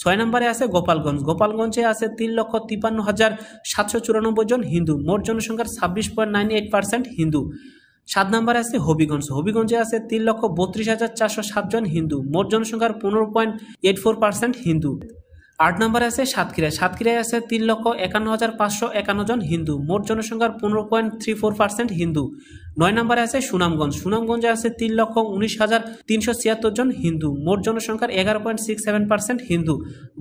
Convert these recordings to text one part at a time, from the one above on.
6 নম্বরে আছে গোপালগঞ্জ, গোপালগঞ্জে আছে 3,53,794 জন হিন্দু, মোট জনসংখ্যার 26.98% হিন্দু। 7 নম্বরে আছে হবিগঞ্জ, হবিগঞ্জে আছে 3,32,407 জন হিন্দু, মোট জনসংখ্যার 15.84% হিন্দু। 8 নম্বরে আছে সাতক্ষীরা, সাতক্ষীরায় আছে 3,51,551 জন হিন্দু, মোট জনসংখ্যার 15.34% হিন্দু। 9 নম্বরে আছে সুনামগঞ্জ, সুনামগঞ্জে আছে 3,19,376 জন হিন্দু, মোট জনসংখ্যার 11.67% হিন্দু।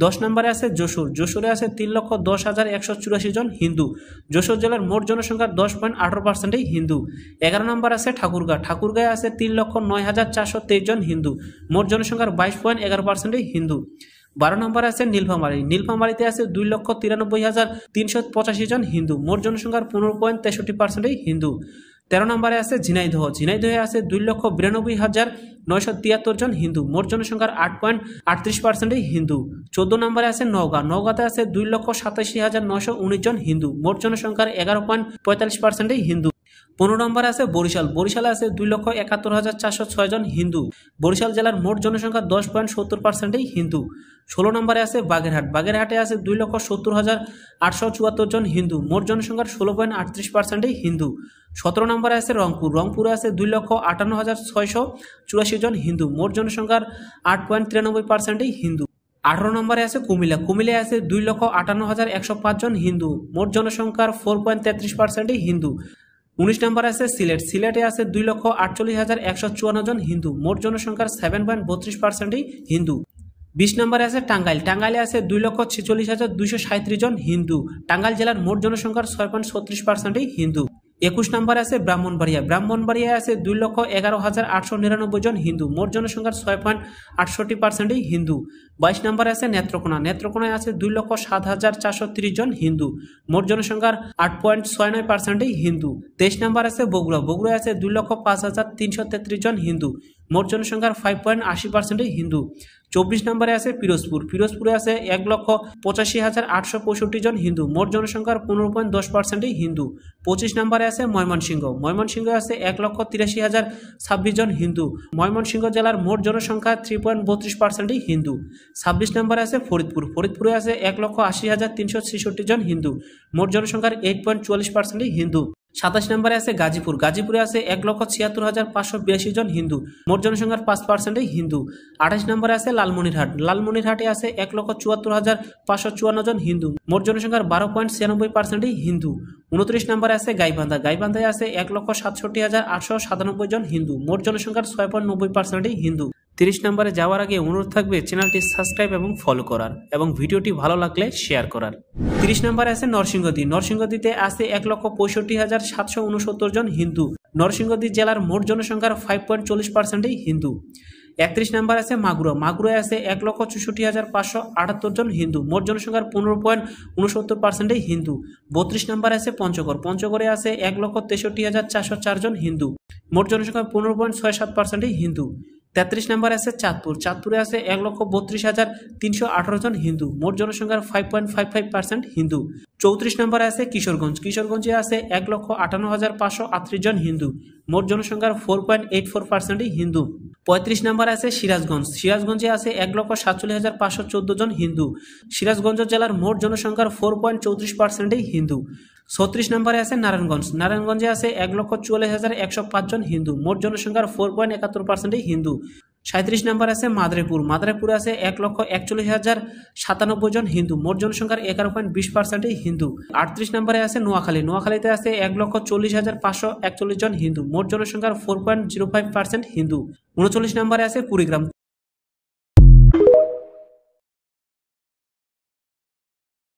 10 নম্বরে আছে যশোর, যশোরে আছে 3,10,184 জন হিন্দু, যশোর জেলার মোট জনসংখ্যার 10.18% হিন্দু। 11 নম্বর আছে ঠাকুরগাঁ, ঠাকুরগাঁয়ে আছে 3,09,423 জন হিন্দু, মোট জনসংখ্যার 22.11% হিন্দু। 12 নম্বরে আছে নীলফামারী, নীলফামারীতে আছে 2,93,385 জন হিন্দু, মোট জনসংখ্যার 15.63% হিন্দু। 13 নম্বরে আছে ঝিনাইদহ, ঝিনাইদহে আছে 2,92,973 জন হিন্দু, মোট জনসংখ্যার 8.38% হিন্দু। 14 নম্বরে আছে নওগাঁ, নওগাঁতে আছে 2,87,919 জন হিন্দু, মোট জনসংখ্যার 11.45% হিন্দু। 15 নম্বরে আছে বরিশাল, বরিশালে আছে 2,71,406 জন হিন্দু, বরিশাল জেলার মোট জনসংখ্যার 10.70% হিন্দু। 16 নম্বরে আছে বাগেরহাট, বাগেরহাটে আছে 2,70,874 জন হিন্দু, মোট জনসংখ্যার 16.38% হিন্দু। 17 নম্বরে আছে রংপুর, রংপুরে আছে 2,58,684 জন হিন্দু, মোট জনসংখ্যার 8.93% হিন্দু। 18 নম্বরে আছে কুমিল্লা, কুমিল্লায় আছে 2,58,105 জন হিন্দু, মোট জনসংখ্যার 4.33% হিন্দু। 19 নম্বরে আছে সিলেট, সিলেটে আছে 2,48,154 জন হিন্দু, মোট জনসংখ্যার 7.32% হিন্দু। 20 নম্বরে আছে টাঙ্গাইল, টাঙ্গাইলে আছে 2,46,237 জন হিন্দু, টাঙ্গাইল জেলার মোট জনসংখ্যার 6.36% হিন্দু। 21 নম্বরে আছে ব্রাহ্মণবাড়িয়া, ব্রাহ্মণবাড়িয়ায় আছে 2,11,899 জন হিন্দু, মোট জনসংখ্যার 6.68% হিন্দু। 22 নম্বরে আছে নেত্রকোনা, নেত্রকোনায় আছে 2,07,430 জন হিন্দু, মোট জনসংখ্যার 8.69% হিন্দু। 23 নম্বর আছে বগুড়া, বগুড়ায় আছে 2,05,333 জন হিন্দু, মোট জনসংখ্যার 5.80% হিন্দু। 24 নম্বরে আছে পিরোজপুর, পিরোজপুরে আছে 1,85,865 জন হিন্দু, মোট জনসংখ্যার 15.10% হিন্দু। 25 নম্বরে আছে ময়মনসিংহ, ময়মনসিংহে আছে 1,83,026 জন হিন্দু, ময়মনসিংহ জেলার মোট জনসংখ্যা 3.32% হিন্দু। 26 নম্বরে আছে ফরিদপুর, ফরিদপুরে আছে 1,80,366 জন হিন্দু, মোট জনসংখ্যার 8.44% হিন্দু। 27 নম্বরে আছে গাজীপুর, গাজীপুরে আছে 1,76,582 জন হিন্দু, মোট জনসংখ্যার 5% হিন্দু। 28 নম্বরে আছে লালমনিরহাট, লালমনিরহাটে আছে 1,74,554 জন হিন্দু, মোট জনসংখ্যার 12.96% হিন্দু। 29 নম্বরে আছে গাইবান্ধা, গাইবান্ধায় আছে 1,67,897 জন হিন্দু, মোট জনসংখ্যার 6.90% হিন্দু। 30 নম্বরে যাওয়ার আগে অনুরোধ থাকবে চ্যানেলটি সাবস্ক্রাইব এবং ফলো করার এবং ভিডিওটি ভালো লাগলে শেয়ার করার। 30 নম্বরে আছে নরসিংদী, নরসিংদীতে আছে 1,65,769 জন হিন্দু, নরসিংদী জেলার মোট জনসংখ্যার 5.40% হিন্দু। 31 নম্বর আছে মাগুরা, মাগুরায় আছে 1,64,578 জন হিন্দু, মোট জনসংখ্যার 15.69% হিন্দু। 32 নম্বর আছে পঞ্চগড়, পঞ্চগড়ে আছে 1,63,404 জন হিন্দু, মোট জনসংখ্যার 15.67% হিন্দু। 33 নম্বর আছে চাঁদপুর, চাঁদপুরে আছে 1,32,318 জন হিন্দু, মোট জনসংখ্যার 5.55% হিন্দু। 34 নম্বরে আছে কিশোরগঞ্জ, কিশোরগঞ্জে আছে 1,58,538 জন হিন্দু, মোট জনসংখ্যার 4.84% হিন্দু। 35 নম্বরে আছে সিরাজগঞ্জ, সিরাজগঞ্জে আছে 1,47,514 জন হিন্দু, সিরাজগঞ্জ জেলার মোট জনসংখ্যার 4.34% হিন্দু। 36 নম্বরে আছে নারায়ণগঞ্জ, নারায়ণগঞ্জে আছে 1,44,105 জন হিন্দু, মোট জনসংখ্যার 4.71% হিন্দু। 37 নম্বর আছে মাদারীপুর, মাদারীপুরে আছে 1,41,097 জন হিন্দু, মোট জনসংখ্যার 11.20% হিন্দু। 38 নম্বরে আছে নোয়াখালী, নোয়াখালীতে আছে 1,40,541 জন হিন্দু, মোট জনসংখ্যার 4.05% হিন্দু। 39 নম্বরে আছে কুড়িগ্রাম,